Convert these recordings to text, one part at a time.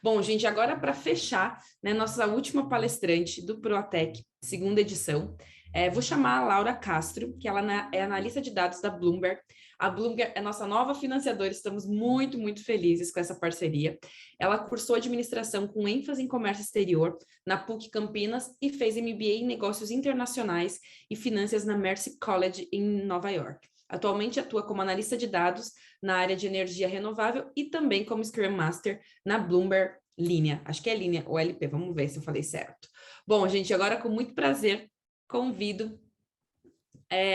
Bom, gente, agora para fechar, né, nossa última palestrante do Proatec, segunda edição, vou chamar a Laura Castro, que ela é analista de dados da Bloomberg. A Bloomberg é nossa nova financiadora, estamos muito, muito felizes com essa parceria. Ela cursou administração com ênfase em comércio exterior na PUC Campinas e fez MBA em negócios internacionais e finanças na Mercy College em Nova York. Atualmente atua como analista de dados na área de energia renovável e também como Scrum Master na Bloomberg Linha. Acho que é Linha ou LP, vamos ver se eu falei certo. Bom, gente, agora com muito prazer convido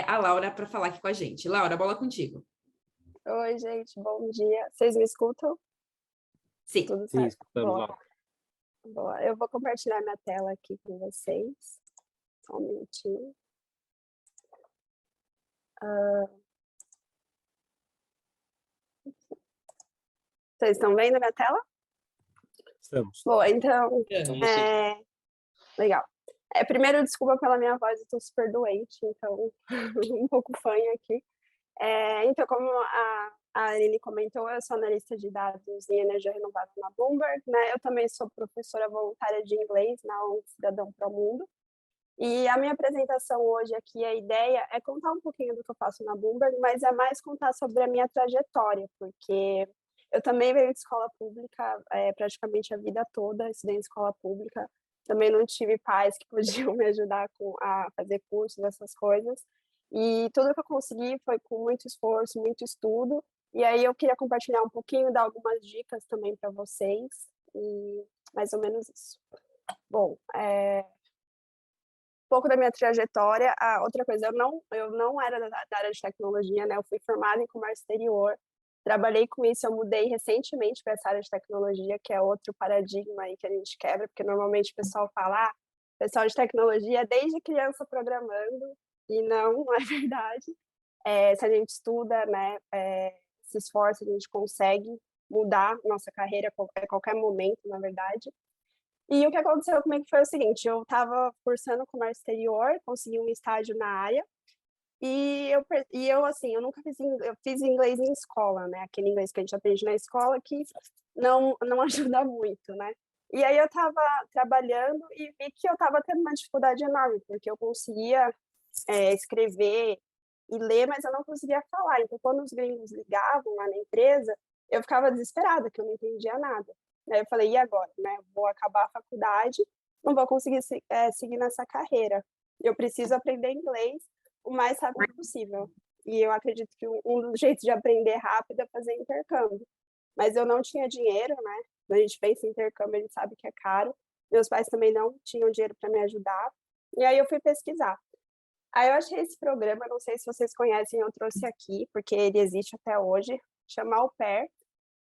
a Laura para falar aqui com a gente. Laura, bola contigo. Oi, gente, bom dia. Vocês me escutam? Sim. Tudo Sim, certo? escutamos, Boa. Boa. Eu vou compartilhar minha tela aqui com vocês. Só um minutinho. Vocês estão vendo a minha tela? Estamos. Boa, então, Estamos. legal. Primeiro, desculpa pela minha voz, eu tô super doente, então, um pouco fanha aqui. Então, como a Aline comentou, eu sou analista de dados em energia renovável na Bloomberg, né? Eu também sou professora voluntária de inglês na ONG Cidadão para o Mundo. E a minha apresentação hoje aqui, a ideia é contar um pouquinho do que eu faço na Bloomberg, mas é mais contar sobre a minha trajetória, porque eu também venho de escola pública praticamente a vida toda, estudei em escola pública, também não tive pais que podiam me ajudar a fazer cursos, essas coisas, e tudo que eu consegui foi com muito esforço, muito estudo, e aí eu queria compartilhar um pouquinho, dar algumas dicas também para vocês, e mais ou menos isso. Bom, pouco da minha trajetória. Outra coisa, eu não era da área de tecnologia, né? Eu fui formada em comércio exterior, trabalhei com isso, eu mudei recentemente para essa área de tecnologia, que é outro paradigma aí que a gente quebra, porque normalmente o pessoal fala, pessoal de tecnologia é desde criança programando, e não é verdade. Se a gente estuda, né, se esforça, a gente consegue mudar nossa carreira a qualquer momento, na verdade. E o que aconteceu comigo foi o seguinte, eu estava cursando comércio exterior, consegui um estágio na área, assim, eu nunca eu fiz inglês em escola, né, aquele inglês que a gente aprende na escola que não ajuda muito, né. E aí eu estava trabalhando e vi que eu estava tendo uma dificuldade enorme, porque eu conseguia escrever e ler, mas eu não conseguia falar. Então, quando os gringos ligavam lá na empresa, eu ficava desesperada, que eu não entendia nada. Aí eu falei, e agora, né? Vou acabar a faculdade, não vou conseguir seguir nessa carreira. Eu preciso aprender inglês o mais rápido possível. E eu acredito que um dos jeitos de aprender rápido é fazer intercâmbio. Mas eu não tinha dinheiro, né? Quando a gente pensa em intercâmbio, a gente sabe que é caro. Meus pais também não tinham dinheiro para me ajudar. E aí eu fui pesquisar. Aí eu achei esse programa, não sei se vocês conhecem, eu trouxe aqui, porque ele existe até hoje, chama Au Pair.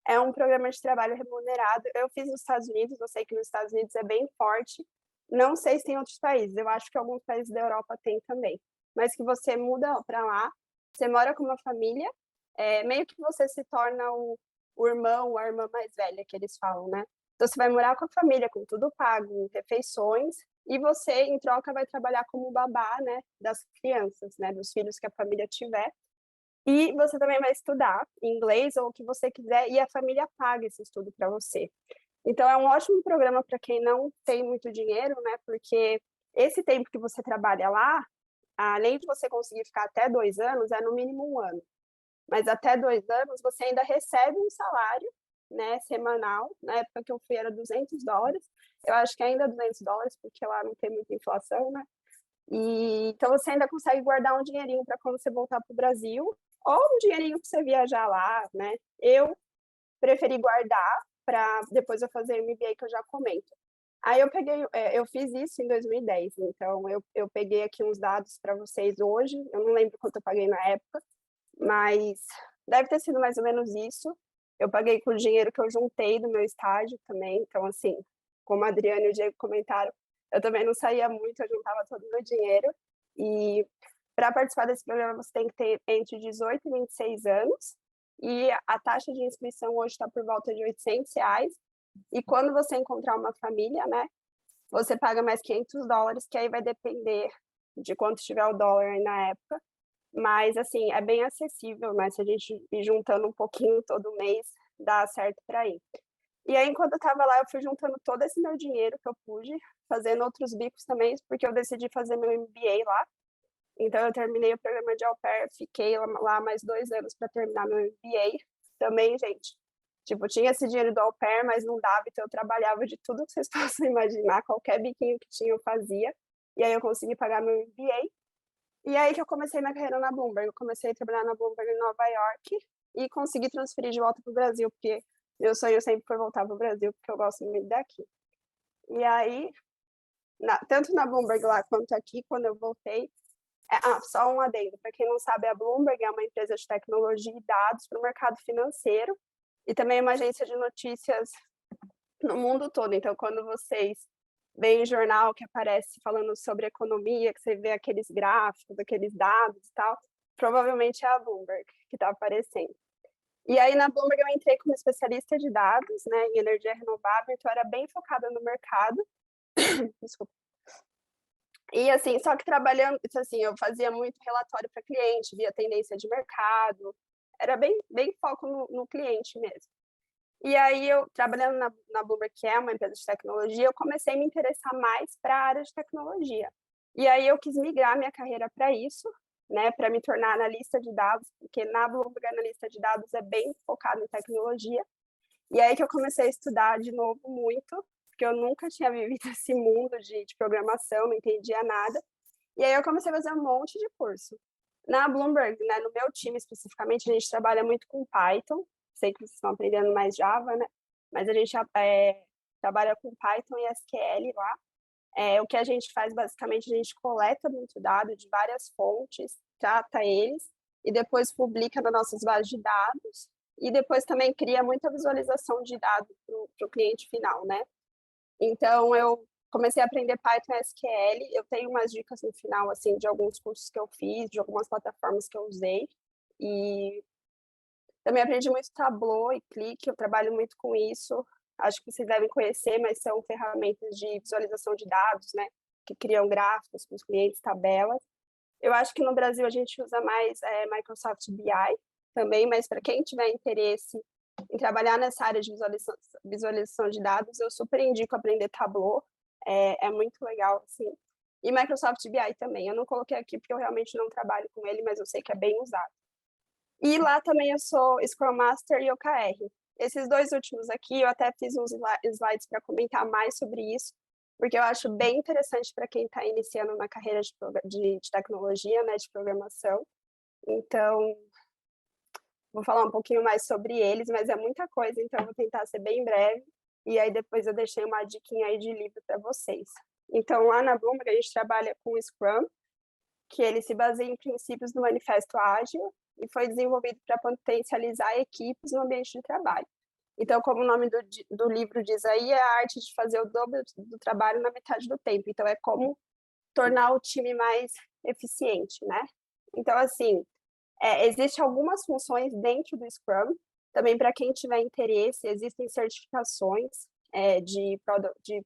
É um programa de trabalho remunerado. Eu fiz nos Estados Unidos, eu sei que nos Estados Unidos é bem forte. Não sei se tem outros países, eu acho que alguns países da Europa tem também. Mas que você muda para lá, você mora com uma família, meio que você se torna o irmão ou a irmã mais velha, que eles falam, né? Então você vai morar com a família, com tudo pago, refeições, e você, em troca, vai trabalhar como babá, né, das crianças, né, dos filhos que a família tiver. E você também vai estudar inglês ou o que você quiser, e a família paga esse estudo para você. Então, é um ótimo programa para quem não tem muito dinheiro, né? Porque esse tempo que você trabalha lá, além de você conseguir ficar até 2 anos, é no mínimo 1 ano. Mas até 2 anos, você ainda recebe um salário, né, semanal. Na época que eu fui era $200. Eu acho que ainda é $200, porque lá não tem muita inflação, né? Então, você ainda consegue guardar um dinheirinho para quando você voltar para o Brasil, ou um dinheirinho para você viajar lá, né? Eu preferi guardar para depois eu fazer MBA, que eu já comento. Aí eu fiz isso em 2010, então eu peguei aqui uns dados para vocês hoje, eu não lembro quanto eu paguei na época, mas deve ter sido mais ou menos isso. Eu paguei com o dinheiro que eu juntei do meu estágio também, então assim, como a Adriana e o Diego comentaram, eu também não saía muito, eu juntava todo o meu dinheiro, e para participar desse programa você tem que ter entre 18 e 26 anos, e a taxa de inscrição hoje está por volta de R$ 800, e quando você encontrar uma família, né, você paga mais $500, que aí vai depender de quanto estiver o dólar aí na época, mas assim, é bem acessível, né, se a gente ir juntando um pouquinho todo mês, dá certo para ir. E aí, enquanto eu estava lá, eu fui juntando todo esse meu dinheiro que eu pude, fazendo outros bicos também, porque eu decidi fazer meu MBA lá. Então, eu terminei o programa de au pair, fiquei lá mais 2 anos para terminar meu MBA. Também, gente, tipo, tinha esse dinheiro do au pair, mas não dava, então eu trabalhava de tudo que vocês possam imaginar, qualquer biquinho que tinha eu fazia. E aí eu consegui pagar meu MBA. E aí que eu comecei minha carreira na Bloomberg. Eu comecei a trabalhar na Bloomberg em Nova York e consegui transferir de volta para o Brasil, porque meu sonho sempre foi voltar para o Brasil, porque eu gosto muito daqui. E aí, tanto na Bloomberg lá quanto aqui, quando eu voltei, só um adendo. Para quem não sabe, a Bloomberg é uma empresa de tecnologia e dados para o mercado financeiro e também uma agência de notícias no mundo todo. Então, quando vocês veem jornal que aparece falando sobre economia, que você vê aqueles gráficos, aqueles dados e tal, provavelmente é a Bloomberg que está aparecendo. E aí, na Bloomberg, eu entrei como especialista de dados, né, em energia renovável, então era bem focada no mercado. Desculpa. E assim, só que trabalhando, assim, eu fazia muito relatório para cliente, via tendência de mercado, era bem foco no cliente mesmo. E aí, eu trabalhando na Bloomberg, que é uma empresa de tecnologia, eu comecei a me interessar mais para a área de tecnologia. E aí, eu quis migrar minha carreira para isso, né, para me tornar analista de dados, porque na Bloomberg, analista de dados é bem focado em tecnologia. E aí que eu comecei a estudar de novo muito, porque eu nunca tinha vivido esse mundo de programação, não entendia nada. E aí eu comecei a fazer um monte de curso. Na Bloomberg, né, no meu time especificamente, a gente trabalha muito com Python. Sei que vocês estão aprendendo mais Java, né? Mas a gente trabalha com Python e SQL lá. O que a gente faz, basicamente, a gente coleta muito dado de várias fontes, trata eles e depois publica nas nossas bases de dados e depois também cria muita visualização de dados para o cliente final, né? Então, eu comecei a aprender Python e SQL, eu tenho umas dicas no final, assim, de alguns cursos que eu fiz, de algumas plataformas que eu usei, e também aprendi muito Tableau e Click, eu trabalho muito com isso, acho que vocês devem conhecer, mas são ferramentas de visualização de dados, né, que criam gráficos para os clientes, tabelas. Eu acho que no Brasil a gente usa mais Microsoft BI também, mas para quem tiver interesse em trabalhar nessa área de visualização de dados, eu super indico aprender Tableau, é muito legal, assim. E Microsoft BI também, eu não coloquei aqui porque eu realmente não trabalho com ele, mas eu sei que é bem usado. E lá também eu sou Scrum Master e OKR. Esses dois últimos aqui, eu até fiz uns slides para comentar mais sobre isso, porque eu acho bem interessante para quem está iniciando na carreira de tecnologia, né, de programação. Então, vou falar um pouquinho mais sobre eles, mas é muita coisa, então eu vou tentar ser bem breve. E aí depois eu deixei uma diquinha aí de livro para vocês. Então, lá na Bloomberg, a gente trabalha com o Scrum, que ele se baseia em princípios do Manifesto Ágil e foi desenvolvido para potencializar equipes no ambiente de trabalho. Então, como o nome do livro diz aí, é a arte de fazer o dobro do trabalho na metade do tempo. Então, é como tornar o time mais eficiente, né? Então, assim, existem algumas funções dentro do Scrum. Também, para quem tiver interesse, existem certificações de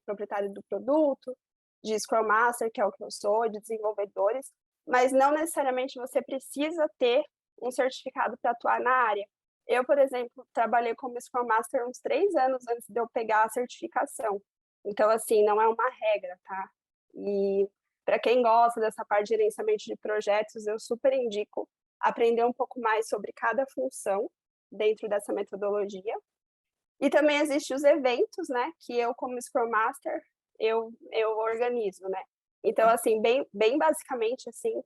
proprietário do produto, de Scrum Master, que é o que eu sou, de desenvolvedores, mas não necessariamente você precisa ter um certificado para atuar na área. Eu, por exemplo, trabalhei como Scrum Master uns 3 anos antes de eu pegar a certificação. Então, assim, não é uma regra, tá? E para quem gosta dessa parte de gerenciamento de projetos, eu super indico aprender um pouco mais sobre cada função dentro dessa metodologia. E também existem os eventos, né, que eu, como Scrum Master, eu organizo, né? Então, assim, bem basicamente, assim,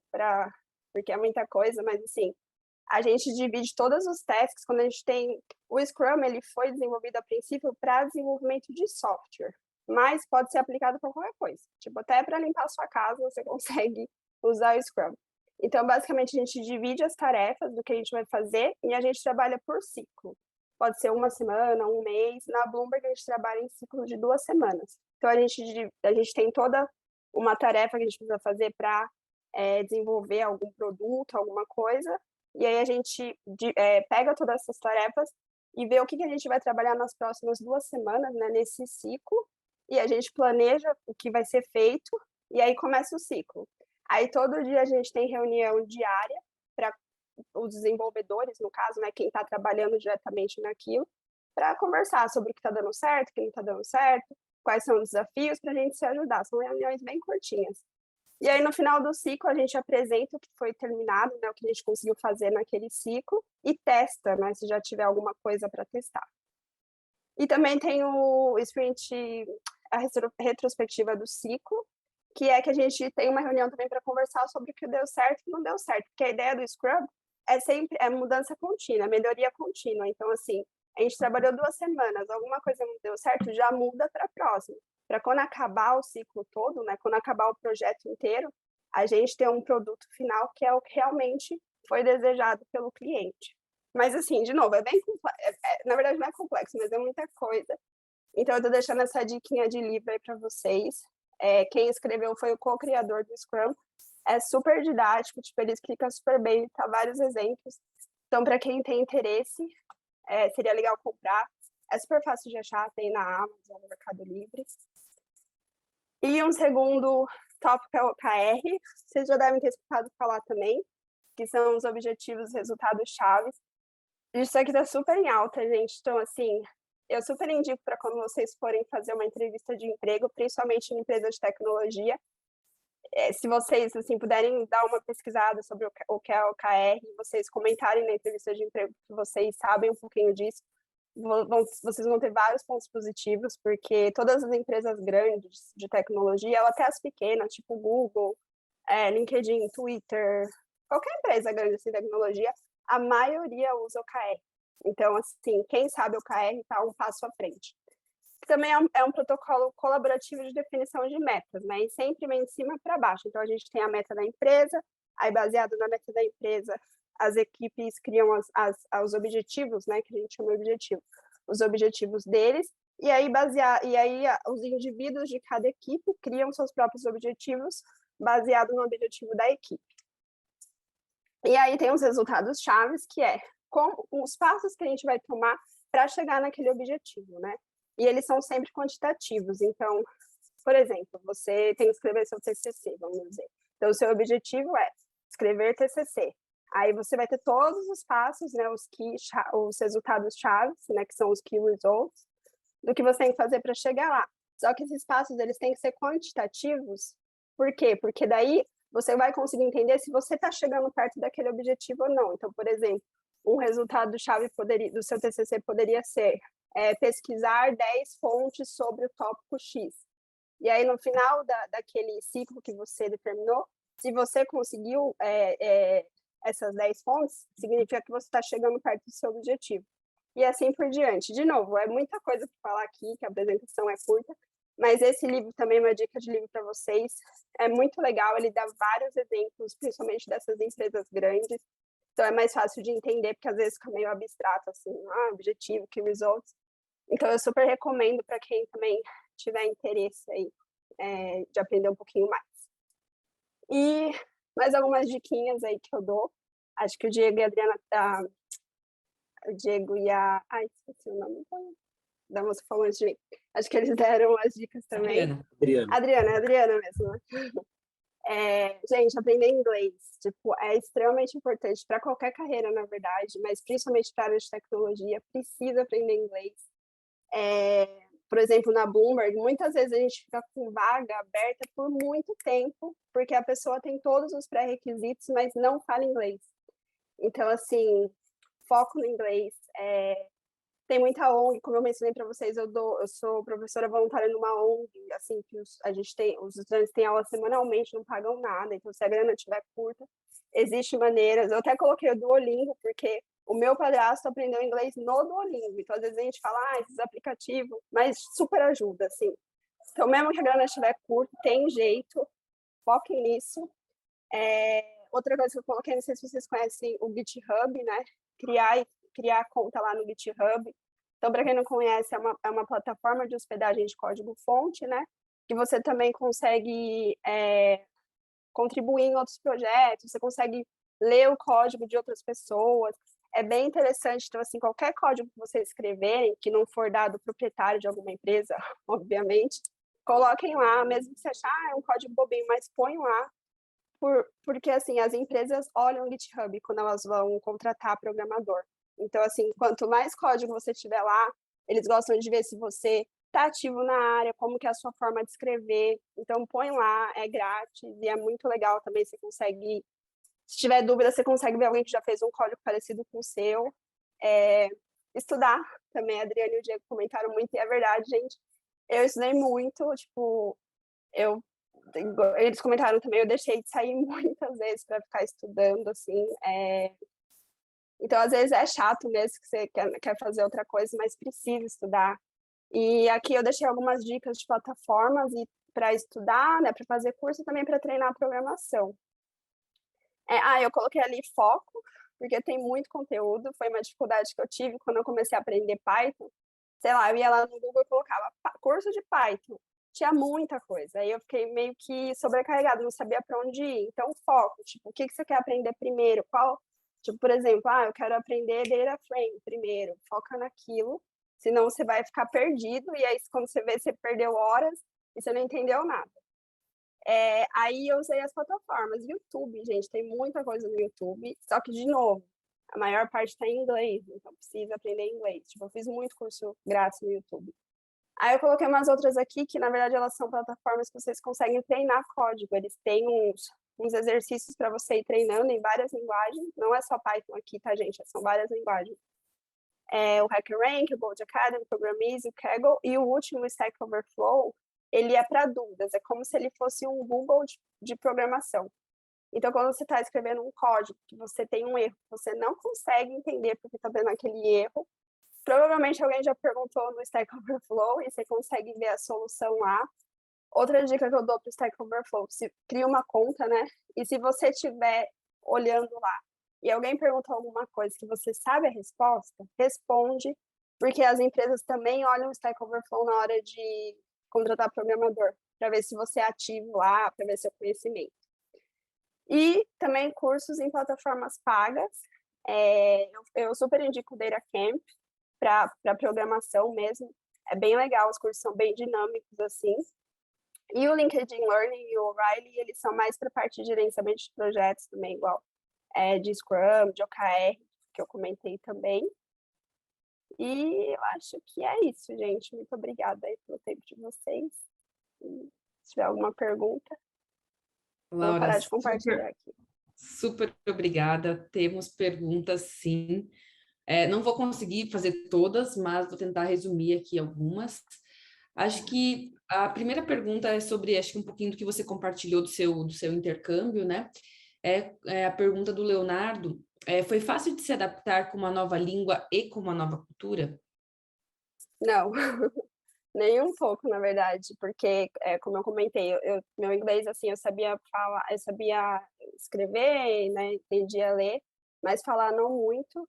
porque é muita coisa, mas, assim, a gente divide todos os tasks quando a gente tem... O Scrum, ele foi desenvolvido a princípio para desenvolvimento de software, mas pode ser aplicado para qualquer coisa. Tipo, até para limpar a sua casa, você consegue usar o Scrum. Então, basicamente, a gente divide as tarefas do que a gente vai fazer e a gente trabalha por ciclo. Pode ser uma semana, um mês. Na Bloomberg, a gente trabalha em ciclo de 2 semanas. Então, a gente tem toda uma tarefa que a gente precisa fazer para desenvolver algum produto, alguma coisa. E aí, a gente pega todas essas tarefas e vê o que a gente vai trabalhar nas próximas 2 semanas, né, nesse ciclo. E a gente planeja o que vai ser feito e aí começa o ciclo. Aí, todo dia, a gente tem reunião diária para os desenvolvedores, no caso, né, quem está trabalhando diretamente naquilo, para conversar sobre o que está dando certo, o que não está dando certo, quais são os desafios para a gente se ajudar. São reuniões bem curtinhas. E aí, no final do ciclo, a gente apresenta o que foi terminado, né, o que a gente conseguiu fazer naquele ciclo, e testa, né, se já tiver alguma coisa para testar. E também tem o sprint, a retrospectiva do ciclo, que é que a gente tem uma reunião também para conversar sobre o que deu certo e o que não deu certo, porque a ideia do Scrum é sempre mudança contínua, melhoria contínua. Então, assim, a gente trabalhou 2 semanas, alguma coisa não deu certo, já muda para a próxima. Para quando acabar o ciclo todo, né, quando acabar o projeto inteiro, a gente ter um produto final que é o que realmente foi desejado pelo cliente. Mas, assim, de novo, é bem complexo. Na verdade, não é complexo, mas é muita coisa. Então, eu estou deixando essa diquinha de livro aí para vocês. Quem escreveu foi o co-criador do Scrum. É super didático, tipo, ele explica super bem, tá vários exemplos. Então, para quem tem interesse, seria legal comprar. É super fácil de achar, tem na Amazon, no Mercado Livre. E um segundo tópico é o OKR. Vocês já devem ter escutado falar também, que são os objetivos e resultados-chave. Isso aqui tá super em alta, gente. Então, assim, eu super indico para quando vocês forem fazer uma entrevista de emprego, principalmente em empresas de tecnologia, se vocês assim, puderem dar uma pesquisada sobre o que é o OKR, vocês comentarem na entrevista de emprego que vocês sabem um pouquinho disso, vocês vão ter vários pontos positivos, porque todas as empresas grandes de tecnologia, até as pequenas, tipo Google, LinkedIn, Twitter, qualquer empresa grande assim, de tecnologia, a maioria usa OKR. Então, assim, quem sabe o OKR está um passo à frente. Também é um protocolo colaborativo de definição de metas, né? E sempre vem de cima para baixo. Então, a gente tem a meta da empresa, aí baseado na meta da empresa, as equipes criam os objetivos, né? Que a gente chama de objetivo. Os objetivos deles, e aí os indivíduos de cada equipe criam seus próprios objetivos baseado no objetivo da equipe. E aí tem os resultados chaves, que é os passos que a gente vai tomar para chegar naquele objetivo, né? E eles são sempre quantitativos. Então, por exemplo, você tem que escrever seu TCC, vamos dizer. Então, o seu objetivo é escrever TCC. Aí você vai ter todos os passos, né, os resultados chaves, né, que são os key results, do que você tem que fazer para chegar lá. Só que esses passos, eles têm que ser quantitativos. Por quê? Porque daí você vai conseguir entender se você está chegando perto daquele objetivo ou não. Então, por exemplo, um resultado-chave do seu TCC poderia ser pesquisar 10 fontes sobre o tópico X. E aí, no final daquele ciclo que você determinou, se você conseguiu essas 10 fontes, significa que você está chegando perto do seu objetivo. E assim por diante. De novo, é muita coisa para falar aqui, que a apresentação é curta, mas esse livro também é uma dica de livro para vocês. É muito legal, ele dá vários exemplos, principalmente dessas empresas grandes. Então, é mais fácil de entender, porque às vezes fica meio abstrato, assim, objetivo, key results. Então, eu super recomendo para quem também tiver interesse aí de aprender um pouquinho mais. E mais algumas diquinhas aí que eu dou. Acho que o Diego e a Adriana... o Diego e a... Ai, esqueci o nome da moça falou antes de mim. Acho que eles deram as dicas também. Adriana mesmo, né? Gente, aprender inglês, tipo, é extremamente importante para qualquer carreira, na verdade, mas principalmente para a área de tecnologia, precisa aprender inglês. Por exemplo, na Bloomberg, muitas vezes a gente fica com vaga aberta por muito tempo, porque a pessoa tem todos os pré-requisitos, mas não fala inglês. Então, assim, foco no inglês. Tem muita ONG, como eu mencionei para vocês, eu sou professora voluntária numa ONG, assim, que os estudantes têm aula semanalmente, não pagam nada, então se a grana estiver curta, existem maneiras. Eu até coloquei o Duolingo, porque o meu padrasto aprendeu inglês no Duolingo, então às vezes a gente fala, esses aplicativos, mas super ajuda, assim. Então, mesmo que a grana estiver curta, tem jeito, foquem nisso. Outra coisa que eu coloquei, não sei se vocês conhecem o GitHub, né? Criar conta lá no GitHub. Então, para quem não conhece, é uma plataforma de hospedagem de código-fonte, né? Que você também consegue contribuir em outros projetos, você consegue ler o código de outras pessoas. É bem interessante. Então, assim, qualquer código que vocês escreverem, que não for dado proprietário de alguma empresa, obviamente, coloquem lá, mesmo que você achar é um código bobinho, mas põem lá, porque, assim, as empresas olham o GitHub quando elas vão contratar programador. Então, assim, quanto mais código você tiver lá, Eles gostam de ver se você está ativo na área, como que é a sua forma de escrever. Então, põe lá, é grátis e é muito legal também. Você consegue, se tiver dúvida, você consegue ver alguém que já fez um código parecido com o seu. Estudar também, a Adriana e o Diego comentaram muito, e é verdade, gente. Eu estudei muito, tipo, eles comentaram também, eu deixei de sair muitas vezes para ficar estudando, assim. Então, às vezes é chato mesmo que você quer fazer outra coisa, mas precisa estudar. E aqui eu deixei algumas dicas de plataformas para estudar, né, para fazer curso e também para treinar programação. Eu coloquei ali foco, porque tem muito conteúdo. Foi uma dificuldade que eu tive quando eu comecei a aprender Python. Sei lá, eu ia lá no Google e colocava curso de Python. Tinha muita coisa. Aí eu fiquei meio que sobrecarregada, não sabia para onde ir. Então, foco. Tipo, o que você quer aprender primeiro? Tipo, por exemplo, eu quero aprender Data Frame primeiro. Foca naquilo, senão você vai ficar perdido. E aí, quando você vê, você perdeu horas e você não entendeu nada. Aí eu usei as plataformas. YouTube, gente, tem muita coisa no YouTube. Só que, de novo, a maior parte está em inglês, então precisa aprender inglês. Tipo, eu fiz muito curso grátis no YouTube. Aí eu coloquei umas outras aqui, que na verdade elas são plataformas que vocês conseguem treinar código. Eles têm uns exercícios para você ir treinando em várias linguagens. Não é só Python aqui, tá, gente? São várias linguagens. O HackerRank, o Gold Academy, o Programize, o Kaggle, e o último, o Stack Overflow, ele é para dúvidas. É como se ele fosse um Google de programação. Então, quando você está escrevendo um código, que você tem um erro, você não consegue entender porque está vendo aquele erro, provavelmente alguém já perguntou no Stack Overflow e você consegue ver a solução lá. Outra dica que eu dou para o Stack Overflow, cria uma conta, né? E se você estiver olhando lá e alguém perguntou alguma coisa que você sabe a resposta, responde, porque as empresas também olham o Stack Overflow na hora de contratar programador, para ver se você é ativo lá, para ver seu conhecimento. E também cursos em plataformas pagas. Eu super indico o Data Camp para programação mesmo. É bem legal, os cursos são bem dinâmicos, assim. E o LinkedIn Learning e o O'Reilly, eles são mais para a parte de gerenciamento de projetos também, igual de Scrum, de OKR, que eu comentei também. E eu acho que é isso, gente. Muito obrigada aí pelo tempo de vocês. E se tiver alguma pergunta, Laura, vou parar de compartilhar aqui. Super obrigada. Temos perguntas, sim. Não vou conseguir fazer todas, mas vou tentar resumir aqui algumas. Acho que a primeira pergunta é sobre, acho que um pouquinho do que você compartilhou do seu intercâmbio, né? A pergunta do Leonardo. Foi fácil de se adaptar com uma nova língua e com uma nova cultura? Não, nem um pouco, na verdade, porque, como eu comentei, meu inglês, assim, eu sabia falar, eu sabia escrever, né, entendia ler, mas falar não muito.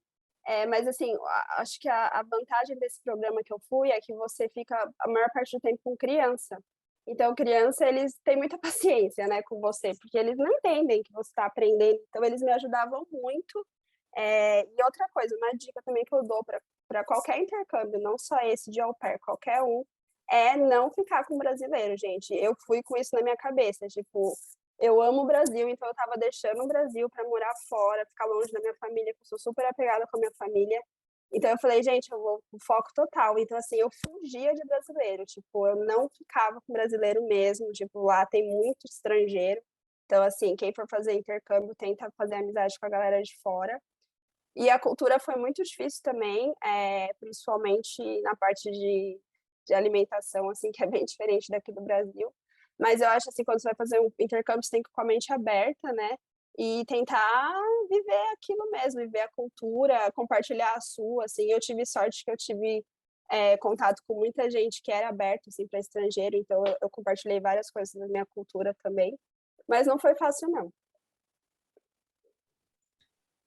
Mas, assim, acho que a vantagem desse programa que eu fui é que você fica a maior parte do tempo com criança. Então, criança, eles têm muita paciência, né, com você, porque eles não entendem que você está aprendendo. Então, eles me ajudavam muito. E outra coisa, uma dica também que eu dou para qualquer intercâmbio, não só esse de au pair, qualquer um, é não ficar com brasileiro, gente. Eu fui com isso na minha cabeça, tipo, eu amo o Brasil, então eu estava deixando o Brasil para morar fora, ficar longe da minha família, que eu sou super apegada com a minha família. Então eu falei, gente, eu vou com foco total. Então, assim, eu fugia de brasileiro, tipo, eu não ficava com brasileiro mesmo, tipo, lá tem muito estrangeiro. Então, assim, quem for fazer intercâmbio, tenta fazer amizade com a galera de fora. E a cultura foi muito difícil também, principalmente na parte de alimentação, assim, que é bem diferente daqui do Brasil. Mas eu acho, assim, quando você vai fazer um intercâmbio, você tem que ir com a mente aberta, né? E tentar viver aquilo mesmo, viver a cultura, compartilhar a sua, assim. Eu tive sorte que eu tive contato com muita gente que era aberto, assim, para estrangeiro, então eu compartilhei várias coisas da minha cultura também. Mas não foi fácil, não.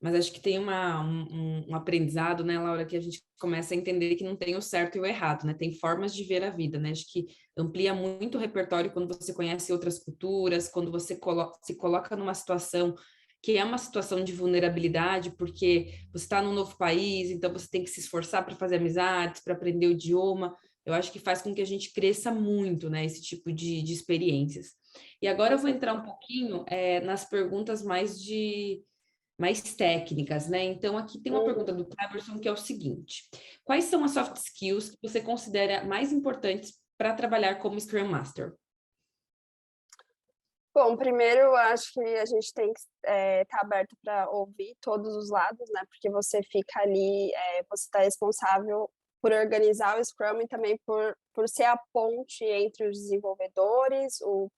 Mas acho que tem um aprendizado, né, Laura, que a gente começa a entender que não tem o certo e o errado, né? Tem formas de ver a vida, né? Acho que amplia muito o repertório quando você conhece outras culturas, quando você se coloca numa situação que é uma situação de vulnerabilidade, porque você está num novo país, então você tem que se esforçar para fazer amizades, para aprender o idioma. Eu acho que faz com que a gente cresça muito, né? Esse tipo de experiências. E agora eu vou entrar um pouquinho nas perguntas mais mais técnicas, né? Então, aqui tem uma pergunta do Cleberson que é o seguinte: quais são as soft skills que você considera mais importantes para trabalhar como Scrum Master? Bom, primeiro eu acho que a gente tem que estar aberto para ouvir todos os lados, né? Porque você fica ali, você está responsável por organizar o Scrum e também por ser a ponte entre os desenvolvedores, o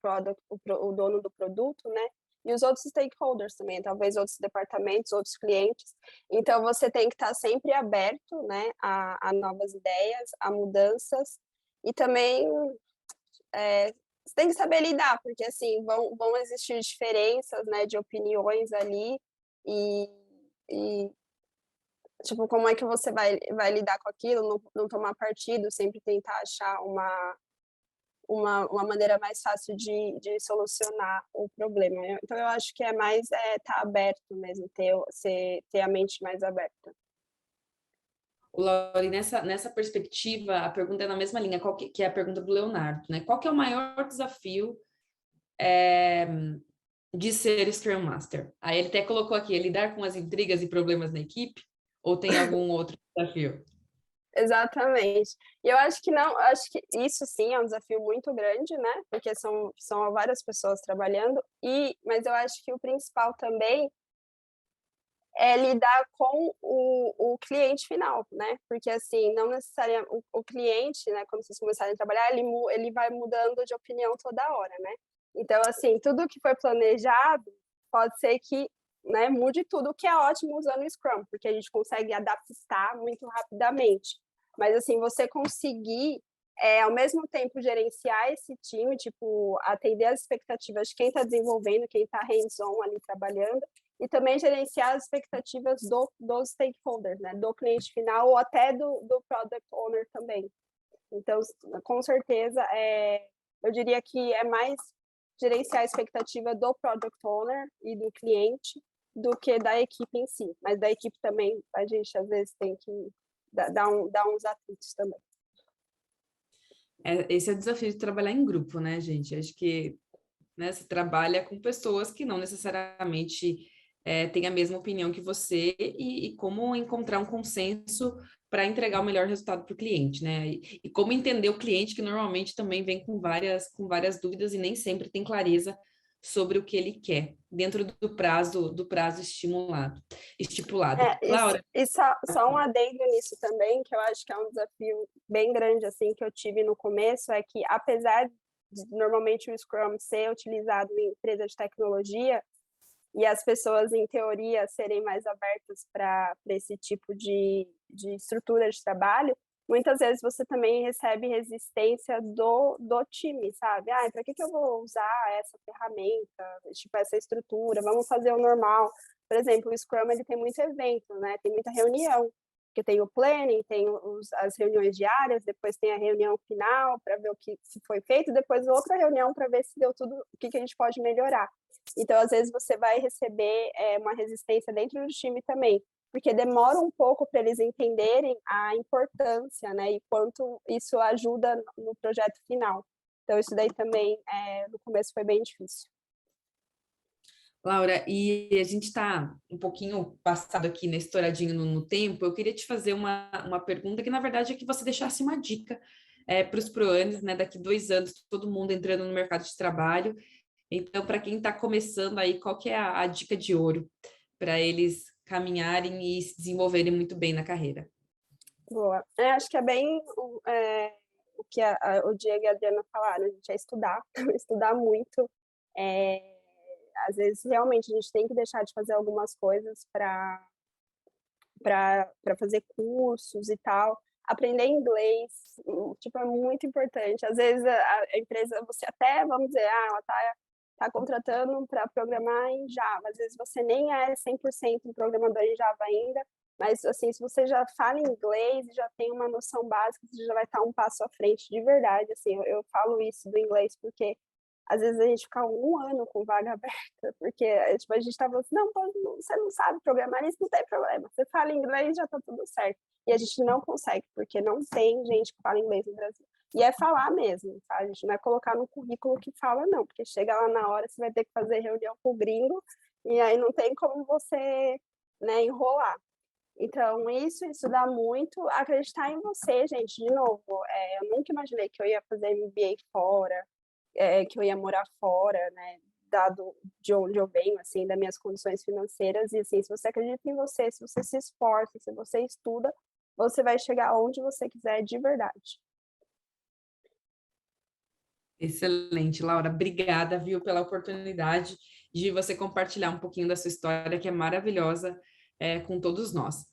dono do produto, né? E os outros stakeholders também, talvez outros departamentos, outros clientes. Então, você tem que estar sempre aberto, né, a novas ideias, a mudanças, e também você tem que saber lidar, porque assim vão existir diferenças, né, de opiniões ali e, e tipo, como é que você vai lidar com aquilo, não tomar partido, sempre tentar achar uma maneira mais fácil de solucionar o problema. Então eu acho que é mais estar aberto mesmo, ter a mente mais aberta. Lauri, nessa perspectiva, a pergunta é na mesma linha que é a pergunta do Leonardo, né? Qual que é o maior desafio de ser Scrum Master? Aí ele até colocou aqui, é lidar com as intrigas e problemas na equipe, ou tem algum outro desafio? Exatamente. E eu acho que não, acho que isso sim é um desafio muito grande, né? Porque são várias pessoas trabalhando, mas eu acho que o principal também é lidar com o cliente final, né? Porque assim, não necessariamente o cliente, né, quando vocês começarem a trabalhar, ele vai mudando de opinião toda hora, né? Então, assim, tudo que foi planejado pode ser que, né, mude tudo, o que é ótimo usando o Scrum, porque a gente consegue adaptar muito rapidamente. Mas assim, você conseguir ao mesmo tempo gerenciar esse time, tipo, atender as expectativas de quem está desenvolvendo, quem está hands-on ali trabalhando, e também gerenciar as expectativas dos stakeholders, né? Do cliente final ou até do product owner também. Então, com certeza, eu diria que é mais gerenciar a expectativa do product owner e do cliente do que da equipe em si. Mas da equipe também, a gente às vezes tem que dar uns atritos também. Esse é o desafio de trabalhar em grupo, né, gente? Acho que, né, você trabalha com pessoas que não necessariamente têm a mesma opinião que você e como encontrar um consenso para entregar o melhor resultado para o cliente, né? E como entender o cliente que normalmente também vem com várias dúvidas e nem sempre tem clareza sobre o que ele quer dentro do prazo estipulado. Laura, E só um adendo nisso também, que eu acho que é um desafio bem grande assim que eu tive no começo, é que apesar de normalmente o Scrum ser utilizado em empresa de tecnologia e as pessoas, em teoria, serem mais abertas para esse tipo de estrutura de trabalho, muitas vezes você também recebe resistência do time, sabe? Para que eu vou usar essa ferramenta, tipo, essa estrutura? Vamos fazer o normal. Por exemplo, o Scrum ele tem muito evento, né? Tem muita reunião, porque tem o planning, tem as reuniões diárias, depois tem a reunião final para ver o que se foi feito, depois outra reunião para ver se deu tudo, o que a gente pode melhorar. Então, às vezes, você vai receber uma resistência dentro do time também, porque demora um pouco para eles entenderem a importância, né, e quanto isso ajuda no projeto final. Então, isso daí também, no começo, foi bem difícil. Laura, e a gente está um pouquinho passado aqui, né, estouradinho no tempo. Eu queria te fazer uma pergunta que, na verdade, é que você deixasse uma dica para os proanes, né? Daqui 2 anos, todo mundo entrando no mercado de trabalho. Então, para quem está começando aí, qual que é a dica de ouro para eles caminharem e se desenvolverem muito bem na carreira? Boa. Acho que é bem o que o Diego e a Adriana falaram, a gente é estudar, estudar muito. Às vezes, realmente, a gente tem que deixar de fazer algumas coisas para fazer cursos e tal. Aprender inglês, tipo, é muito importante. Às vezes, a empresa, você até, vamos dizer, ela tá contratando para programar em Java. Às vezes, você nem é 100% um programador em Java ainda, mas, assim, se você já fala inglês e já tem uma noção básica, você já vai estar um passo à frente, de verdade. Assim, eu falo isso do inglês porque às vezes a gente fica 1 ano com vaga aberta, porque tipo, a gente está falando assim, não, você não sabe programar, isso não tem problema, você fala inglês, já está tudo certo. E a gente não consegue, porque não tem gente que fala inglês no Brasil. E é falar mesmo, tá? A gente não é colocar no currículo que fala, não, porque chega lá na hora, você vai ter que fazer reunião com o gringo, E aí não tem como você, né, enrolar. Então isso dá muito, acreditar em você, gente, de novo, eu nunca imaginei que eu ia fazer MBA fora, que eu ia morar fora, né, dado de onde eu venho, assim, das minhas condições financeiras, e assim, se você acredita em você, se você se esforça, se você estuda, você vai chegar onde você quiser de verdade. Excelente, Laura. Obrigada, viu, pela oportunidade de você compartilhar um pouquinho da sua história, que é maravilhosa, com todos nós.